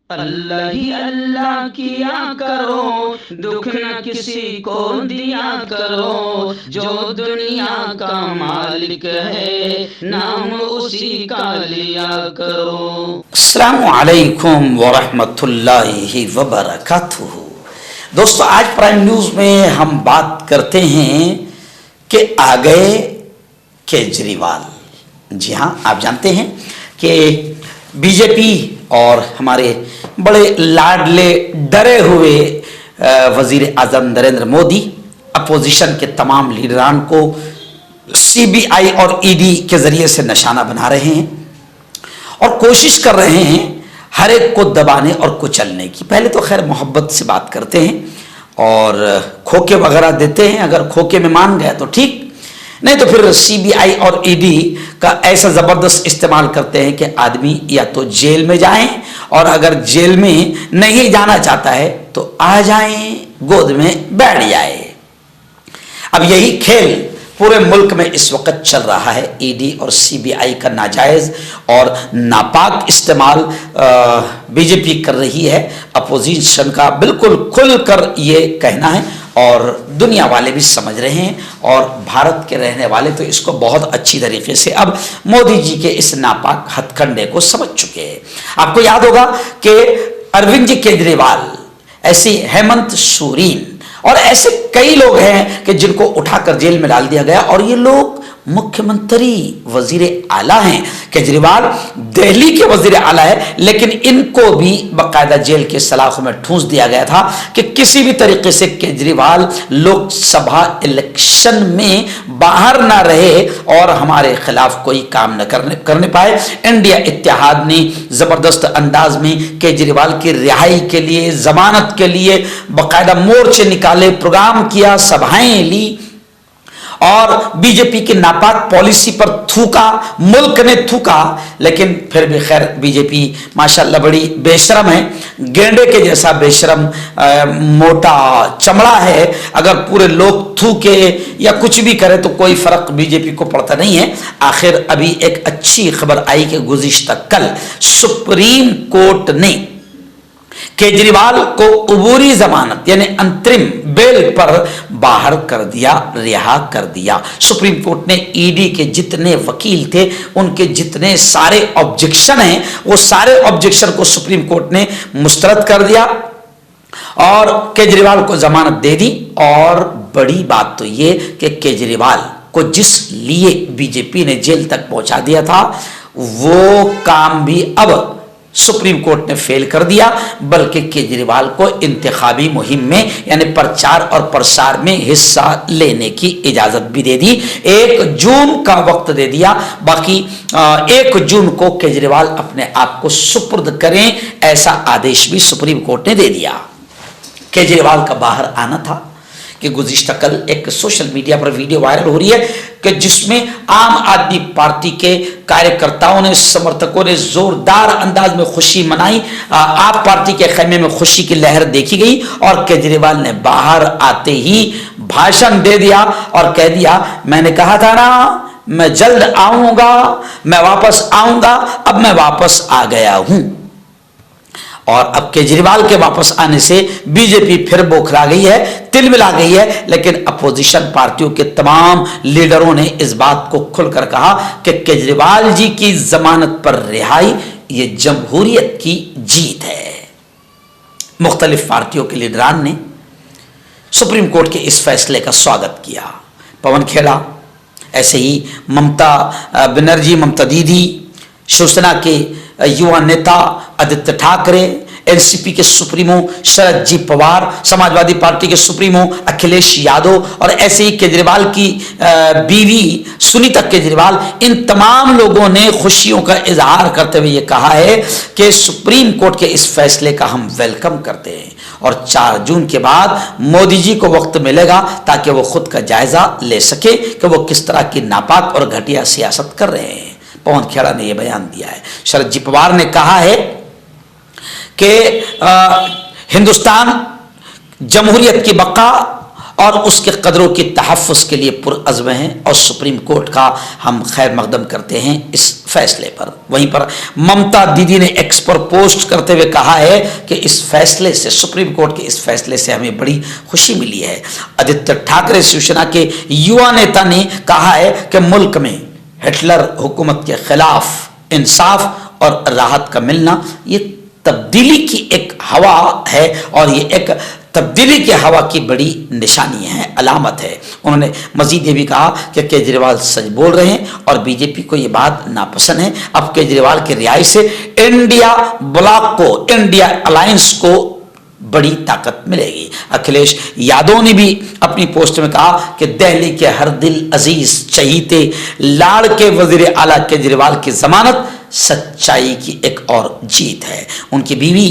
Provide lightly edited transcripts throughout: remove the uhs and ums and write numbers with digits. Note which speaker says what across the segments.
Speaker 1: अल्लाह ही अल्लाह किया करो, दुख न किसी को दिया करो, जो दुनिया का मालिक है नाम उसी का लिया करो।
Speaker 2: अस्सलामु अलैकुम वरहमतुल्लाहि वबरकातुहू। दोस्तों, आज प्राइम न्यूज में हम बात करते हैं कि आ गए केजरीवाल। जी हाँ, आप जानते हैं कि बीजेपी और हमारे बड़े लाडले डरे हुए वजीर आजम नरेंद्र मोदी अपोजिशन के तमाम लीडरान को सीबीआई और ईडी के जरिए से निशाना बना रहे हैं और कोशिश कर रहे हैं हर एक को दबाने और कुचलने की। पहले तो खैर मोहब्बत से बात करते हैं और खोके वगैरह देते हैं। अगर खोके में मान गया तो ठीक, नहीं तो फिर सीबीआई और ईडी का ऐसा जबरदस्त इस्तेमाल करते हैं कि आदमी या तो जेल में जाएं, और अगर जेल में नहीं जाना चाहता है तो आ जाएं, गोद में बैठ जाए। अब यही खेल पूरे मुल्क में इस वक्त चल रहा है। ईडी और सीबीआई का नाजायज और नापाक इस्तेमाल बीजेपी कर रही है। अपोजिशन का बिल्कुल खुलकर ये कहना है और दुनिया वाले भी समझ रहे हैं और भारत के रहने वाले तो इसको बहुत अच्छी तरीके से अब मोदी जी के इस नापाक हथकंडे को समझ चुके हैं। आपको याद होगा कि अरविंद जी केजरीवाल, ऐसी हेमंत सोरेन और ऐसे कई लोग हैं कि जिनको उठाकर जेल में डाल दिया गया, और ये लोग मुख्यमंत्री वजीर आला हैं। केजरीवाल दिल्ली के वजीर आला है, लेकिन इनको भी बाकायदा जेल के सलाखों में ठूंस दिया गया था कि किसी भी तरीके से केजरीवाल लोकसभा इलेक्शन में बाहर ना रहे और हमारे खिलाफ कोई काम न करने पाए। इंडिया इत्तेहाद ने जबरदस्त अंदाज में केजरीवाल की रिहाई के लिए, जमानत के लिए बाकायदा मोर्चे निकाले, प्रोग्राम किया, सभाएं ली और बीजेपी की नापाक पॉलिसी पर थूका, मुल्क ने थूका। लेकिन फिर भी खैर बीजेपी माशाल्लाह बड़ी बेशरम है, गेंडे के जैसा बेशरम मोटा चमड़ा है। अगर पूरे लोग थूके या कुछ भी करे तो कोई फर्क बीजेपी को पड़ता नहीं है। आखिर अभी एक अच्छी खबर आई कि गुज़िश्ता कल सुप्रीम कोर्ट ने केजरीवाल को अबूरी जमानत यानी अंतरिम बेल पर बाहर कर दिया, रिहा कर दिया। सुप्रीम कोर्ट ने ईडी के जितने वकील थे, उनके जितने सारे ऑब्जेक्शन हैं, वो सारे ऑब्जेक्शन को सुप्रीम कोर्ट ने मुस्तरद कर दिया और केजरीवाल को जमानत दे दी। और बड़ी बात तो ये कि केजरीवाल को जिस लिए बीजेपी ने जेल तक पहुंचा दिया था, वो काम भी अब सुप्रीम कोर्ट ने फेल कर दिया, बल्कि केजरीवाल को इंतखाबी मुहिम में यानी प्रचार और प्रसार में हिस्सा लेने की इजाजत भी दे दी। 1 जून का वक्त दे दिया। बाकी 1 जून को केजरीवाल अपने आप को सुपुर्द करें, ऐसा आदेश भी सुप्रीम कोर्ट ने दे दिया। केजरीवाल का बाहर आना था कि गुज़िश्ता कल एक सोशल मीडिया पर वीडियो वायरल हो रही है कि जिसमें आम आदमी पार्टी के कार्यकर्ताओं ने, समर्थकों ने जोरदार अंदाज में खुशी मनाई। आप पार्टी के खेमे में खुशी की लहर देखी गई और केजरीवाल ने बाहर आते ही भाषण दे दिया और कह दिया, मैंने कहा था ना मैं जल्द आऊंगा, मैं वापस आऊंगा, अब मैं वापस आ गया हूं। और अब केजरीवाल के वापस आने से बीजेपी फिर बौखला गई है, तिलमिला गई है। लेकिन अपोजिशन पार्टियों के तमाम लीडरों ने इस बात को खुलकर कहा कि केजरीवाल जी की जमानत पर रिहाई ये जमहूरियत की जीत है। मुख्तलिफ पार्टियों के लीडरान ने सुप्रीम कोर्ट के इस फैसले का स्वागत किया। पवन खेड़ा, ऐसे ही ममता बनर्जी, ममता दीदी, शिवसेना के युवा नेता आदित्य ठाकरे, एनसीपी के सुप्रीमो शरद जी पवार, समाजवादी पार्टी के सुप्रीमो अखिलेश यादव और ऐसे ही केजरीवाल की बीवी सुनीता केजरीवाल, इन तमाम लोगों ने खुशियों का इजहार करते हुए ये कहा है कि सुप्रीम कोर्ट के इस फैसले का हम वेलकम करते हैं और 4 जून के बाद मोदी जी को वक्त मिलेगा ताकि वो खुद का जायजा ले सके कि वो किस तरह की नापाक और घटिया सियासत कर रहे हैं। पवन खेड़ा ने यह बयान दिया है। शरद जी पवार ने कहा है कि हिंदुस्तान जमहूरियत की बका और उसके कदरों की तहफ़्फ़ुज़ के लिए पुरअज़्म हैं और सुप्रीम कोर्ट का हम खैर मकदम करते हैं इस फैसले पर। वहीं पर ममता दीदी ने एक्स पर पोस्ट करते हुए कहा है कि इस फैसले से, सुप्रीम कोर्ट के इस फैसले से हमें बड़ी खुशी मिली है। आदित्य ठाकरे शिवसेना के युवा नेता ने कहा है कि मुल्क में हिटलर हुकूमत के खिलाफ इंसाफ और राहत का मिलना ये तब्दीली की एक हवा है और ये एक तब्दीली की हवा की बड़ी निशानी है, अलामत है। उन्होंने मजीद ये भी कहा कि केजरीवाल सच बोल रहे हैं और बीजेपी को ये बात नापसंद है। अब केजरीवाल की रिहाई से इंडिया ब्लॉक को, इंडिया अलायंस को बड़ी ताकत मिलेगी। अखिलेश यादव ने भी अपनी पोस्ट में कहा कि दिल्ली के हर दिल अजीज चहीते लाड़ के वजीर आला केजरीवाल की जमानत सच्चाई की एक और जीत है। उनकी बीवी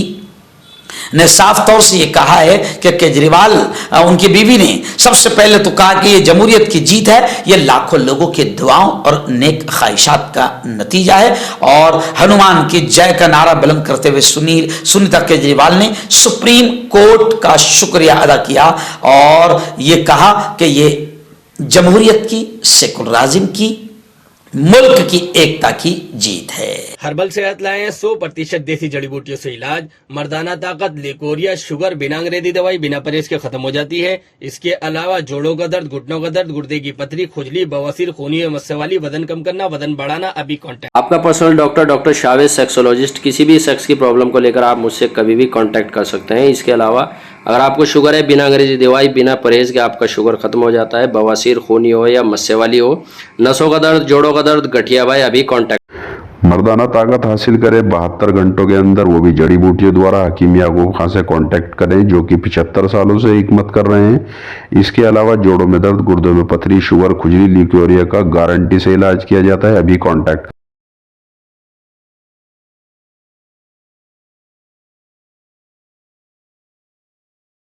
Speaker 2: ने साफ तौर से ये कहा है कि केजरीवाल, उनकी बीवी ने सबसे पहले तो कहा कि ये जमहूरियत की जीत है, ये लाखों लोगों की दुआओं और नेक ख्वाहिशात का नतीजा है। और हनुमान की जय का नारा बुलंद करते हुए सुनीता केजरीवाल ने सुप्रीम कोर्ट का शुक्रिया अदा किया और ये कहा कि ये जमहूरियत की, सेकुलरिज्म की, मुल्क की एकता की जीत है।
Speaker 3: हर्बल सेहत लाए 100% देसी जड़ी बूटियों से इलाज, मर्दाना ताकत, लेकोरिया, शुगर बिना अंग्रेजी दवाई, बिना परहेज के खत्म हो जाती है। इसके अलावा जोड़ों का दर्द, घुटनों का दर्द, गुर्दे की पथरी, खुजली, बवासीर, खूनी और मस्से वाली, वजन कम करना, वजन बढ़ाना, अभी कॉन्टैक्ट।
Speaker 4: आपका पर्सनल डॉक्टर शावेज सेक्सोलॉजिस्ट। किसी भी सेक्स की प्रॉब्लम को लेकर आप मुझसे कभी भी कांटेक्ट कर सकते हैं। इसके अलावा अगर आपको शुगर है, बिना अंग्रेजी दवाई, बिना परहेज के आपका शुगर खत्म हो जाता है, बवासीर, खूनी हो या मस्से वाली हो, नसों का दर्द, जोड़ों का दर्द, गठिया भाई, अभी कांटेक्ट।
Speaker 5: मर्दाना ताकत हासिल करें 72 घंटों के अंदर, वो भी जड़ी बूटियों द्वारा। हकीम याकूब खां से कांटेक्ट करें जो कि 75 सालों से हिकमत कर रहे हैं। इसके अलावा जोड़ों में दर्द, गुर्दों में पथरी, शुगर, खुजली, ल्यूकोरिया का गारंटी से इलाज किया जाता है। अभी कांटेक्ट।